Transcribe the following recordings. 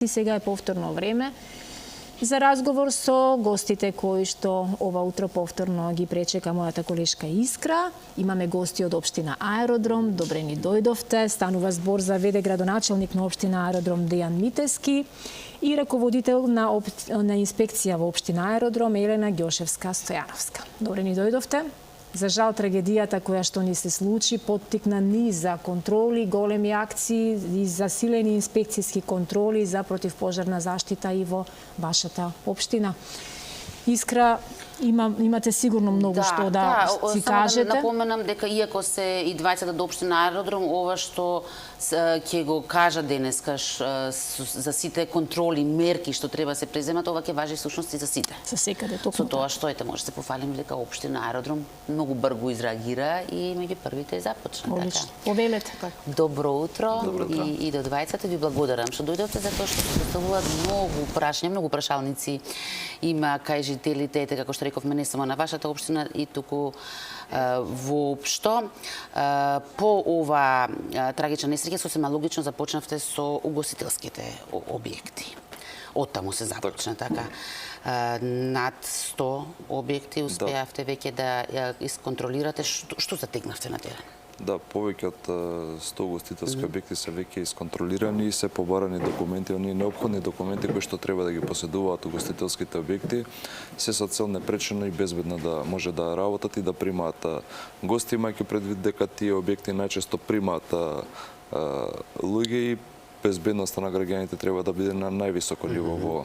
И сега е повторно време за разговор со гостите кои што ова утро повторно ги пречека мојата колешка Искра. Имаме гости од општина Аеродром, добре ни дојдовте. Станува збор за веде градоначелник на општина Аеродром Дејан Митески и раководител на инспекција во општина Аеродром Елена Ѓошевска-Стојановска. Добре ни дојдовте. За жал, трагедијата која што ни се случи поттикна низ за контроли, големи акции и засилени инспекцијски контроли за противпожарна заштита и во вашата општина. Искра, имате сигурно многу што да си кажете. Да напоменам дека иако се и двајцата до општина Аеродром, ова што ќе го кажа денеска за сите контроли, мерки што треба се преземат, ова ќе важи всушност и за сите. За секаде токму. Со тоа што може се пофалим дека општина Аеродром многу брзо изреагира и меѓу првите започна. Одлично. Повелете. Добро утро и до двајцата. Ви благодарам што дојдовте затоа што се поставуваат многу прашања, многу прашалници има кај жителите, како што рековме, не само на вашата општина и туку воопшто. По ова трагична несреќа сосема логично започнавте со угостителските објекти. Оттаму се започна, така. Над 100 објекти успеавте веќе да исконтролирате. Што затегнавте на терен? Да, повеќе од 100 угостителски објекти се веќе исконтролирани и се побарани документи, оние неопходни документи кои што треба да ги поседуваат угостителските објекти, се со цел непречено и безбедно да може да работат и да примаат гости, имајќи предвид дека тие објекти најчесто примаат луѓе и безбедноста на граѓаните треба да биде на највисоко ниво во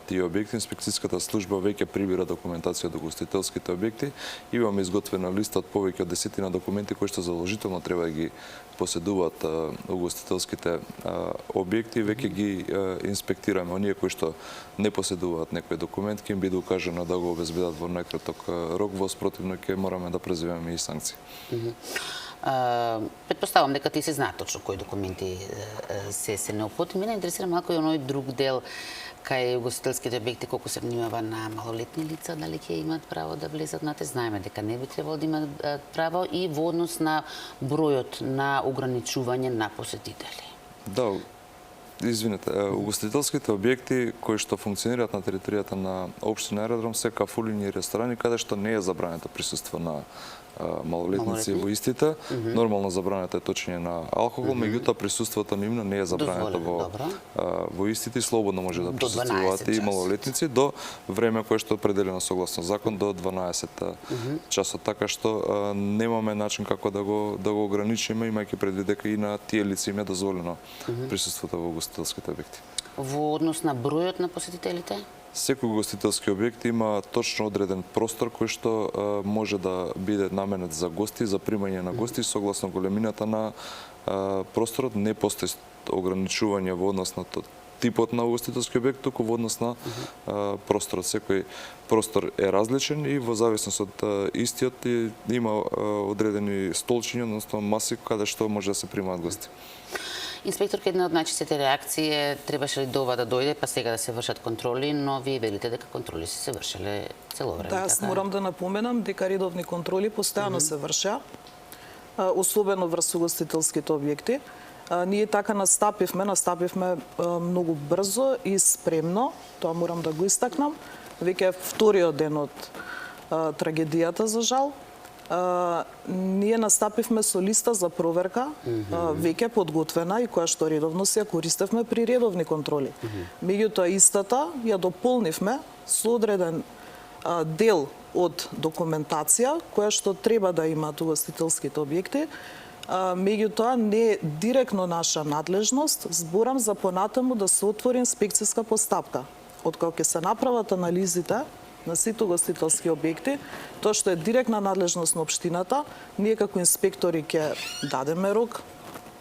тие објекти. Инспекцијската служба веќе прибира документација од угостителските објекти. Имаме изготвена листа од повеќе од 10 документи кои што задолжително треба да ги поседуваат угостителските објекти. Веќе ги инспектираме. Оние кои што не поседуваат некој документ, ќе им биде укажано да го обезбедат во најкраток рок, во спротивно ќе мораме да преземеме и санкции. Предпоставам дека ти се знаат точно кои документи се неопходни. Мене интересира малку и оној друг дел кај угостителските објекти, колку се внимава на малолетни лица, дали ќе имаат право да влезат на те. Знаеме дека не би требало да имаат право и во однос на бројот на ограничување на посетители. Да, извинете, угостителските објекти кои што функционираат на територијата на општина Аеродром се кафулини и ресторани каде што не е забрането присуство на малолетници во истите. Нормално забрането е точење на алкохол, меѓутоа присуството нивно не е забрането во истите и слободно може да присуствуваат и малолетници до време кое што е определено согласно закон до 12 часот, така што немаме начин како да го ограничиме, имајќи предвид дека и на тие лица им е дозволено присуството во угостителските објекти. Во однос на бројот на посетителите? Секој угостителски објект има точно одреден простор кој што може да биде наменет за гости, за примање на гости, согласно големината на просторот. Не постои ограничување во однос на типот на угостителски објект, туку во однос на просторот. Секој простор е различен и во зависност од истиот има одредени столчиња, односно маси каде што може да се примаат гости. Инспекторка, една од најчистите реакции требаше ли до ова да дојде, па сега да се вршат контроли, но вие велите дека контроли се вршеле цело време. Да, јас морам да напоменам дека редовни контроли постојано се вршеа, особено врз угостителските објекти. Ние така настапивме многу брзо и спремно, тоа морам да го истакнам. Веќе е вториот ден од трагедијата, за жал. Ние настапивме со листа за проверка, веќе подготвена и која што редовно се ја користевме при редовни контроли. Меѓутоа истата ја дополнивме со одреден дел од документација која што треба да имаат угостителските објекти. Меѓутоа не е директно наша надлежност, зборам за понатаму да се отвори инспекцијска постапка. Откако ќе се направат анализите на сите угостителски објекти, тоа што е директна надлежност на општината, ние како инспектори ќе дадеме рок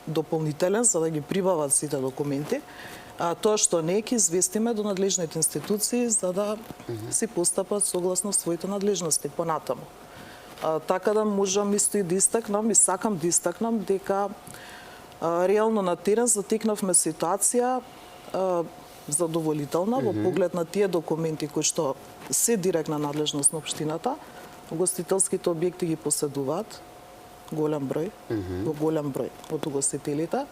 дополнителен за да ги прибават сите документи. Тоа што не ќе известиме до надлежните институции за да си постапат согласно своите надлежности понатаму. Така да можам исто и да истакнам и сакам да истакнам дека реално на терен затекнавме ситуација задоволителна во поглед на тие документи кои што се директна надлежност на општината. Угостителските објекти ги поседуваат голем број, во голем број од угостителите.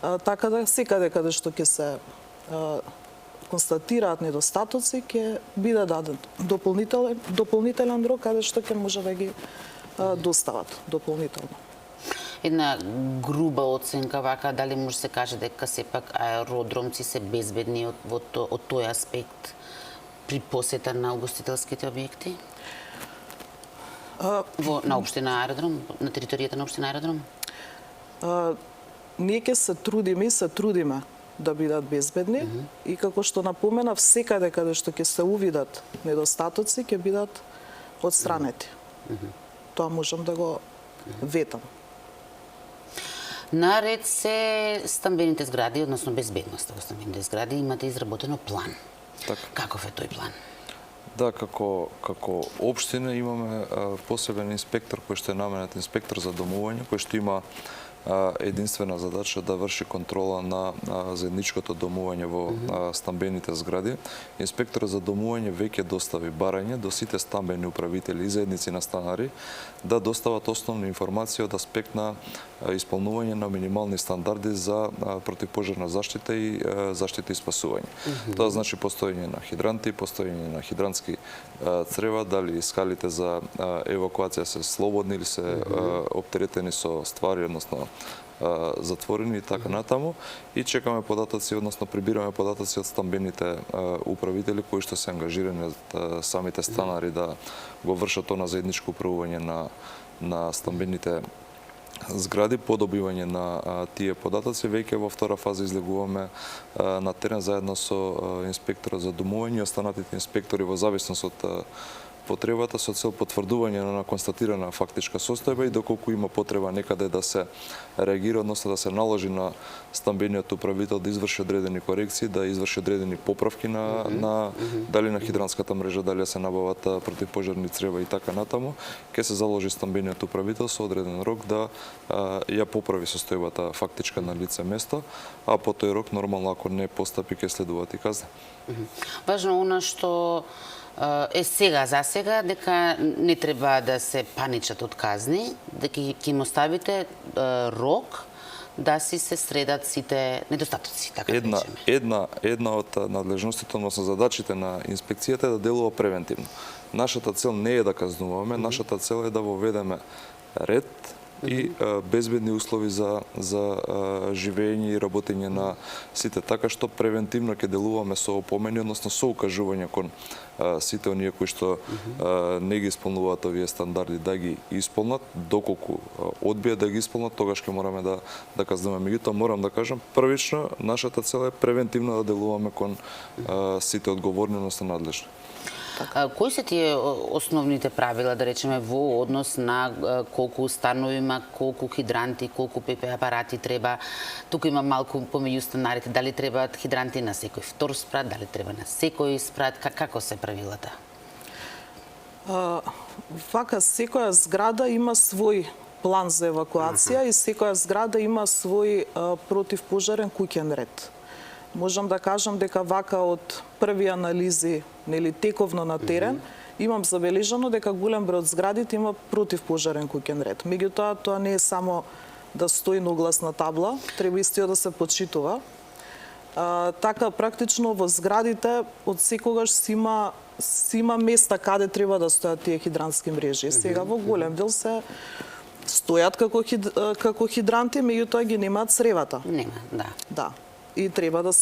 Така да секаде каде што ќе се констатираат недостатоци, ќе биде даден дополнителен рок, каде што ќе може да ги достават дополнително. Една груба оценка вака, дали може се каже дека сепак аеродромци се безбедни од тој аспект при посета на угостителските објекти? На општина Аеродром, на територијата на општина Аеродром? Ние ќе се трудиме и се трудиме да бидат безбедни и како што напоменав, секаде каде што ќе се увидат недостатоци, ќе бидат отстранети. Тоа можам да го ветам. Наред се стамбените згради, односно безбедноста во стамбените згради, имате изработено план. Така. Каков е тој план? Да, како општина имаме посебен инспектор кој што е наменет инспектор за домување, кој што има единствена задача да врши контрола на заедничкото домување во стамбените згради. Инспекторот за домување веќе достави барање до сите стамбени управители и заедници на станари да достават основна информација од аспект на исполнување на минимални стандарди за противпожарна заштита и заштита и спасување. Тоа значи постоење на хидранти, постоење на хидрантски црева, дали скалите за евакуација се слободни или се оптеретени со ствари, односно затворени и така натаму, и чекаме податоци, односно прибираме податоци од стамбените управители кои што се ангажирани од самите станари да го вршат она заедничко управување на стамбените згради. По добивање на тие податоци веќе во втора фаза излегуваме на терен заедно со инспекторот за домување и останатите инспектори во зависност од потребата со цел потврдување на констатирана фактичка состојба и доколку има потреба некаде да се реагира, односно да се наложи на стамбениот управител да изврши одредени корекции, да изврши одредени поправки на дали на хидранската мрежа, дали се набават противпожарни црева и така натаму, ќе се заложи стамбениот управител со одреден рок да ја поправи состојбата фактичка на лице место, а по тој рок нормално ако не постапи ќе следуваат и казни. Важно она што е сега за сега, дека не треба да се паничат од казни, дека ќе им оставите рок да си се средат сите недостатоци, така да речеме. Една од надлежностите, односно задачите на инспекцијата е да делува превентивно. Нашата цел не е да казнуваме, нашата цел е да воведеме ред и безбедни услови за живење и работење на сите. Така што превентивно ќе делуваме со опомени, односно со укажување кон сите оние кои што не ги исполнуваат овие стандарди да ги исполнат. Доколку одбијат да ги исполнат, тогаш ќе мораме да казнуваме. Меѓутоа морам да кажам, првично нашата цел е превентивно да делуваме кон сите одговорни, односно надлежни. Кои се тие основните правила, да речеме, во однос на колку установи има, колку хидранти, колку ПП апарати треба? Тука има малку помеѓу станарите, дали требаат хидранти на секој втор спрат, дали треба на секој спрат, како се правилата? Вака, секоја зграда има свој план за евакуација и секоја зграда има свој противпожарен куќен ред. Можам да кажам дека вака од први анализи, нели тековно на терен, имам забележано дека голем број од зградите има противпожарен куќен ред. Меѓутоа, тоа не е само да стои на огласна табла, треба истиот да се почитува. Така, практично во зградите од секогаш си има места каде треба да стојат тие хидрантски мрежи. Сега во голем дел се стојат како хидранти, меѓутоа ги немаат цревата. Нема, да. Да. И треба да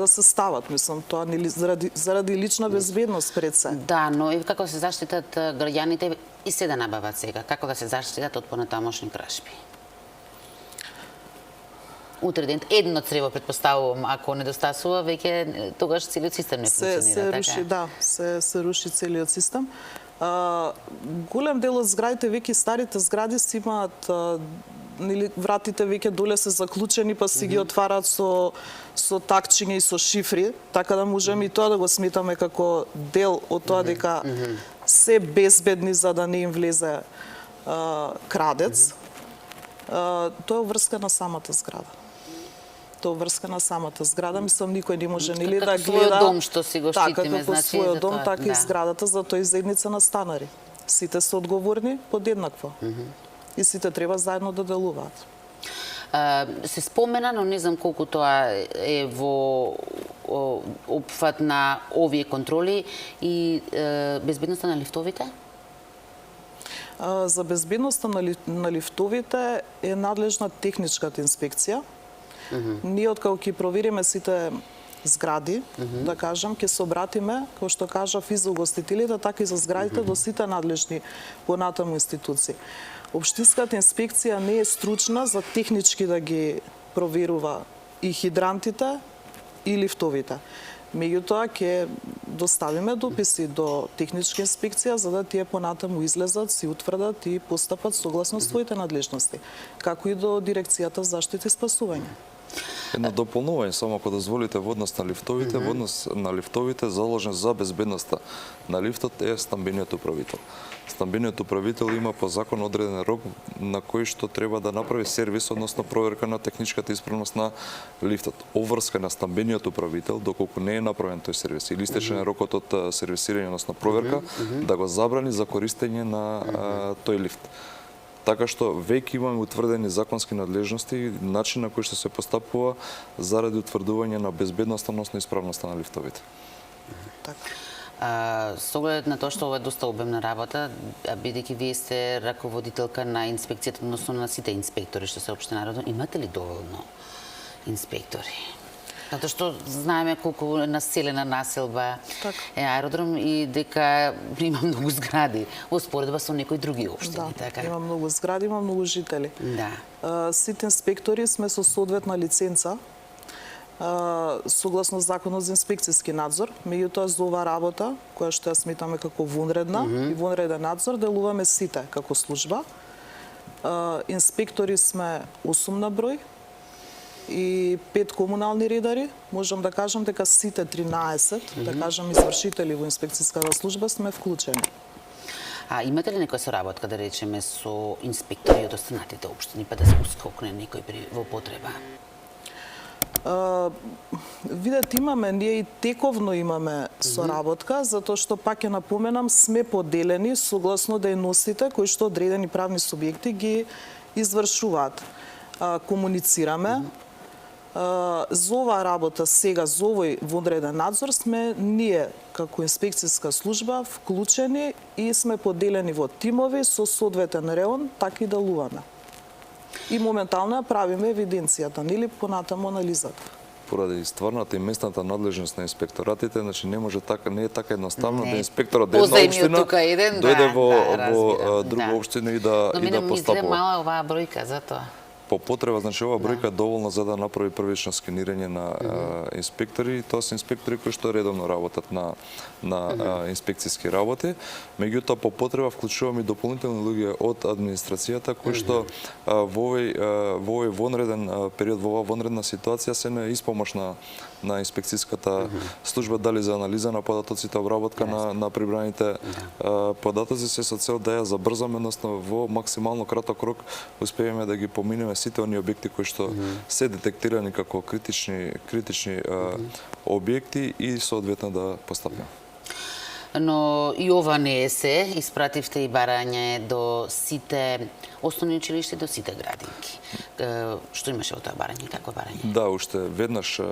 се стават, мислам, тоа нели заради лична безбедност пред се. Да, но и како се заштитат граѓаните и се да набават сега, како да се заштитат од понатамошни кражби? Утре ден едно црево претпоставувам, ако недостасува, веќе тогаш целиот систем не функционира, така? Руши, да, се руши целиот систем. Голем дел од зградите, веќе старите згради си имаат вратите веќе доле се заклучени, па си ги отвараат со такчиња и со шифри, така да можеме и тоа да го сметаме како дел од тоа дека се безбедни за да не им влезе крадец. Тоа е врска на самата зграда. Мислам, никој не може нели да гледа. Како својот дом што си го штитиме, значи својот дом, така и зградата, затоа и заедница на станари. Сите се одговорни подеднакво. И сите треба заедно да делуваат. Се спомена, но не знам колку тоа е во опфат на овие контроли и безбедноста на лифтовите? За безбедноста на лифтовите е надлежна техничката инспекција. Ние откако ќе провериме сите згради, да кажам, ќе се обратиме, како што кажав, и за угостителите, така и за зградите до сите надлежни понатаму институции. Општинската инспекција не е стручна за технички да ги проверува и хидрантите и лифтовите. Меѓутоа ќе доставиме дописи до техничка инспекција за да тие понатаму излезат, си утврдат и постапат согласно своите надлежности, како и до дирекцијата за заштита и спасување. Едно дополнување, само ако дозволите, во однос на лифтовите, во однос на лифтовите заложен за безбедноста на лифтот е стамбениот управител. Стамбениот управител има по закон одреден рок на кој што треба да направи сервис, односно проверка на техничката исправност на лифтот. Обврска на стамбениот управител, доколку не е направен тој сервис или истечен рокот од сервисирање, односно проверка, да го забрани за користење на тој лифт. Така што веќе имаме утврдени законски надлежности и начин на кој што се постапува заради утврдување на безбедноста, односно исправноста на лифтовите. Со оглед на тоа што ова е доста обемна работа, бидејќи вие сте раководителка на инспекцијата, односно на сите инспектори што се општина Аеродром, имате ли доволно инспектори? Затоа што знаеме колку населена населба е Аеродром и дека има многу згради во споредба со некои други општини, така? Има многу згради, има многу жители. Да. Сите инспектори сме со соодветна лиценца, согласно законот за инспекцијски надзор, меѓутоа за оваа работа, која што ја сметаме како вонредна и вонреден надзор, делуваме сите како служба. Инспектори сме 8 на број и 5 комунални редари. Можам да кажам дека сите 13, да кажам, извршители во инспекцијската служба сме вклучени. А имате ли некоја соработка, да речеме, со инспектори од останатите општини, па да се ускокне некој во потреба? Видете, ние и тековно имаме соработка, затоа што, пак ќе напоменам, сме поделени согласно дејностите кои што одредени правни субјекти ги извршуваат. Комуницираме. За оваа работа сега, за овој вонреден надзор, сме ние како инспекцијска служба вклучени и сме поделени во тимови со соодветен реон, така и делуваме. И моментално ја правиме евиденцијата, нели понатаму анализата. Поради стварната и местната надлежност на инспекторатите, значи не може така, не е така едноставно да инспекторот од една општина дојде во друга општина и да постапува. Но мене ми изгледа мала оваа бројка за тоа. По потреба, значи оваа бројка е доволна за да направи првично скенирање на инспектори. Тоа се инспектори кои што редовно работат на инспекцијски работи. Меѓутоа, по потреба вклучуваме и дополнителни луѓе од администрацијата кои што во овој вонреден период, во оваа вонредна ситуација се на испомош на инспекцијската служба, дали за анализа на податоците, обработка на прибраните податоци, се со цел да ја забрзаме, односно во максимално краток рок успееме да ги поминеме сите оние објекти кои што се детектирани како критични објекти и соодветно да постапиме. Но и ова не е се, испративте и барање до сите основни училишта, до сите градинки. Што имаше во тоа барање, какво барање? Да, уште веднаш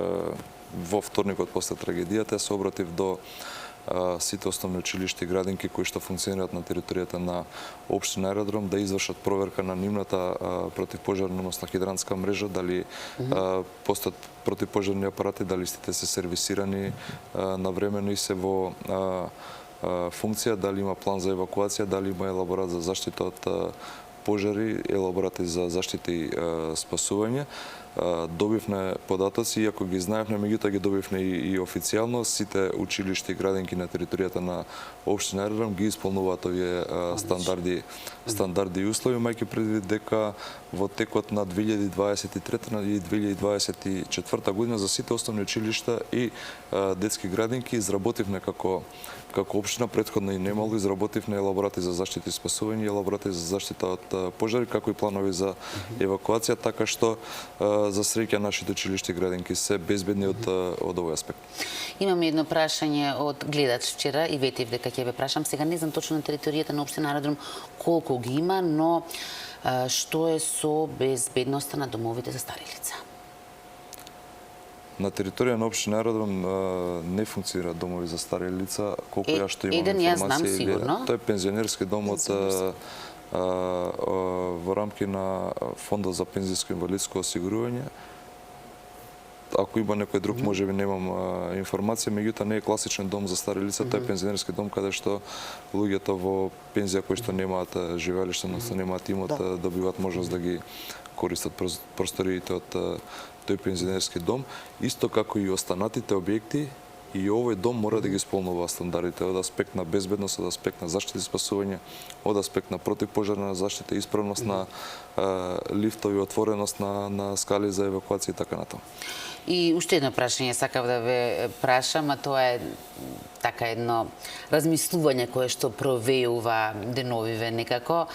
во вторникот после трагедијата се обратив до сите основни училишта и градинки кои што функционираат на територијата на општина Аеродром да извршат проверка на нивната противпожарна, односно хидрантска мрежа, дали постојат противпожарни апарати, дали истите се сервисирани навремено и се во функција, дали има план за евакуација, дали има елаборат за заштита од пожари, елаборати за заштита и спасување. Добивме податоци, иако ги знаевме, меѓутоа ги добивме и официјално. Сите училишта и градинки на територијата на општина Аеродром ги исполнуваат овие стандарди и услови, мајќи предвид дека во текот на 2023 и 2024 година за сите основни училишта и детски градинки изработивме како општина, претходно и немало, изработивме елаборати за заштита и спасување, елаборати за заштита од пожари, како и планови за евакуација, така што за среќа нашите училишта и градинки се безбедни од овој аспект. Имаме едно прашање од гледач вчера и ветив дека ќе ве прашам. Сега не знам точно на територијата на општина Аеродром колку ги има, но Што е со безбедноста на домовите за стари лица? На територија на општина Аеродром не функционираат домови за стари лица, колку ја што имам еден ја знам информација. сигурно. Тој е пензионерски дом во рамки на Фондот за пензијско и инвалидско осигурување. Ако има некој друг, можеби немам информација, меѓутоа не е класичен дом за стари лица, тој е пензионерски дом каде што луѓето во пензија кои што немаат живеалиште, односно немаат имот, добиваат можност да ги користат просториите од тој пензионерски дом, исто како и останатите објекти. И овој дом мора да ги исполнува стандардите од аспект на безбедност, од аспект на заштита и спасување, од аспект на противпожарна заштита, исправност на лифтови, отвореност на скали за евакуација и така натаму. И уште едно прашање сакав да ве прашам, а тоа е така едно размислување кое што провеува деновиве некако.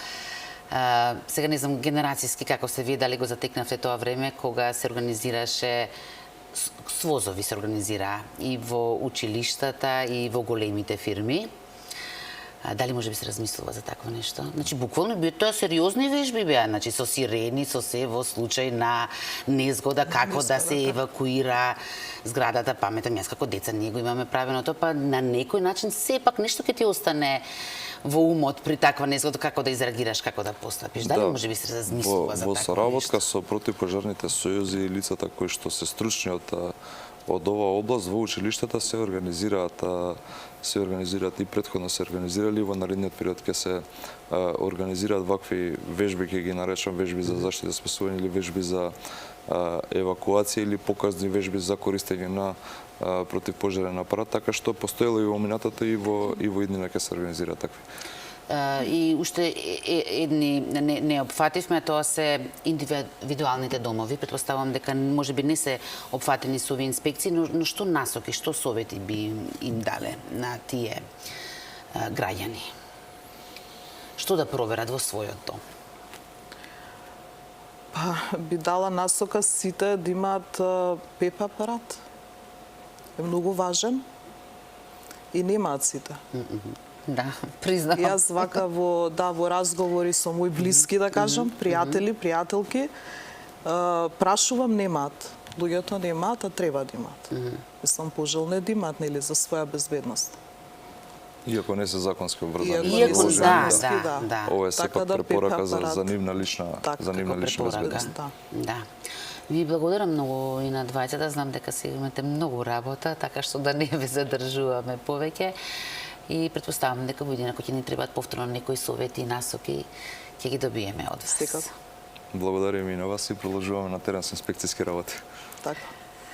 Сега не знам генерацијски како се вие, дали го затекнавте тоа време кога се организираше свозови се организира и во училиштата и во големите фирми. Дали може би се размислува за такво нешто? Значи, буквално би тоа сериозни вежби беа, значи со сирени, со се во случај на незгода, како да се евакуира зградата. Паметам јас како деца ние го имаме правено тоа, па на некој начин сепак нешто ќе ти остане во умот при таква незгода, како да изреагираш, како да постапиш. Дали може би се размислува за такво нешто? Во соработка со противпожарните сојузи и лицата кои што се стручни од оваа област во училиштата се организираат и претходно се организирали, во наредниот период ќе се организираат вакви вежби, ќе ги наречам вежби за заштита и спасување или вежби за евакуација или показни вежби за користење на противпожарен апарат, така што постоело и во минатото и во иднина ќе се организираат такви. И уште едни не опфативме, тоа се индивидуалните домови. Претпоставувам дека можеби не се опфатени со овие инспекции, но што насоки, што совети би им дале на тие граѓани? Што да проверат во својот дом? Па, би дала насока сите да имаат ПЕП апарат. Е многу важен. И немаат сите. Да, признавам. Јас вака во разговори со мои блиски, да кажам, пријатели, пријателки, прашувам, немаат. Луѓето немаат, а треба да имаат. Мислам, пожелно да имаат, нели, за своја безбедност. Иако не се законски обврзани. Иако, да. Ова е сепак препорака за нивна лична безбедност. Да. Ви благодарам многу и на двајцата, знам дека си имате многу работа, така што да не ве задржуваме повеќе. И претпоставам дека во иднина, ако ќе ни требаат повторно некои совети и насоки, ќе ги добиеме од вас. Секако. Благодарам и на вас и продолжуваме на терен со инспекцијски работи. Така.